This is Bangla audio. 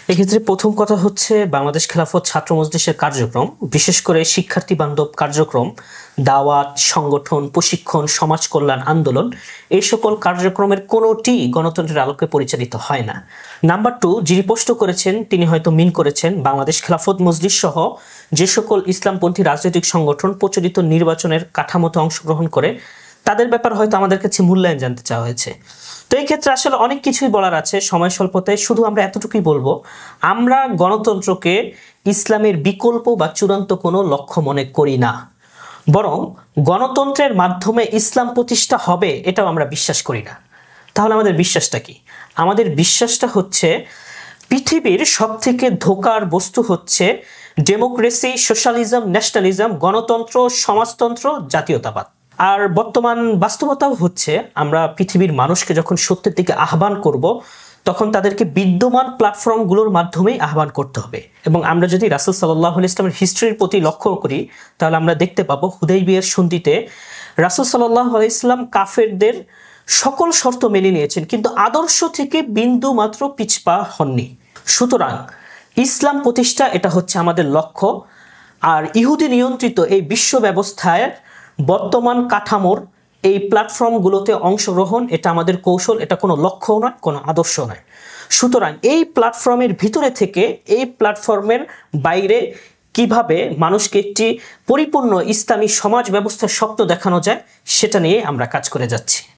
এক্ষেত্রে প্রথম কথা হচ্ছে বাংলাদেশ খেলাফত ছাত্র মজলিসের কার্যক্রম, বিশেষ করে শিক্ষার্থী বান্ধব কার্যক্রম, দাওয়াত, সংগঠন, প্রশিক্ষণ, সমাজ কল্যাণ আন্দোলন, এই সকল কার্যক্রমের কোনোটি গণতন্ত্রের আলোকে পরিচালিত হয় না। নাম্বার 2, যিনি পোস্ট করেছেন তিনি হয়তো মিন করেছেন বাংলাদেশ খেলাফত মজলিস সহ যে সকল ইসলামপন্থী রাজনৈতিক সংগঠন প্রচলিত নির্বাচনের কাঠামোতে অংশগ্রহণ করে তাদের ব্যাপার হয়তো আমাদের কাছে মূল্যায়ন জানতে চাওয়া হয়েছে। তো এই ক্ষেত্রে আসলে অনেক কিছুই বলার আছে, সময় স্বল্পতায় শুধু আমরা এতটুকুই বলবো, আমরা গণতন্ত্রকে ইসলামের বিকল্প বা চূড়ান্ত কোনো লক্ষ্য মনে করি না, বরং গণতন্ত্রের মাধ্যমে ইসলাম প্রতিষ্ঠা হবে এটাও আমরা বিশ্বাস করি না। তাহলে আমাদের বিশ্বাসটা কি? আমাদের বিশ্বাসটা হচ্ছে পৃথিবীর সবথেকে ধোঁকার বস্তু হচ্ছে ডেমোক্রেসি, সোশ্যালিজম, ন্যাশনালিজম, গণতন্ত্র, সমাজতন্ত্র, জাতীয়তাবাদ। আর বর্তমান বাস্তবতাও হচ্ছে আমরা পৃথিবীর মানুষকে যখন সত্যের দিকে আহ্বান করব তখন তাদেরকে বিদ্যমান প্ল্যাটফর্মগুলোর মাধ্যমেই আহ্বান করতে হবে। এবং আমরা যদি রাসূল সাল্লাল্লাহু আলাইহি ওয়াসাল্লামের হিস্ট্রির প্রতি লক্ষ্য করি তাহলে আমরা দেখতে পাবো হুদাইবিয়ার সন্ধিতে রাসূল সাল্লাল্লাহু আলাইহি ওয়াসাল্লাম কাফেরদের সকল শর্ত মেনে নিয়েছেন, কিন্তু আদর্শ থেকে বিন্দু মাত্র পিছপা হননি। সুতরাং ইসলাম প্রতিষ্ঠা এটা হচ্ছে আমাদের লক্ষ্য। আর ইহুদি নিয়ন্ত্রিত এই বিশ্ব ব্যবস্থায় বর্তমান কাঠামোর এই প্ল্যাটফর্মগুলোতে অংশগ্রহণ এটা আমাদের কৌশল, এটা কোনো লক্ষ্য নয়, কোনো আদর্শ নয়। সুতরাং এই প্ল্যাটফর্মের ভিতরে থেকে এই প্ল্যাটফর্মের বাইরে কিভাবে মানুষকে একটি পরিপূর্ণ ইসলামী সমাজ ব্যবস্থার স্বপ্ন দেখানো যায় সেটা নিয়ে আমরা কাজ করে যাচ্ছি।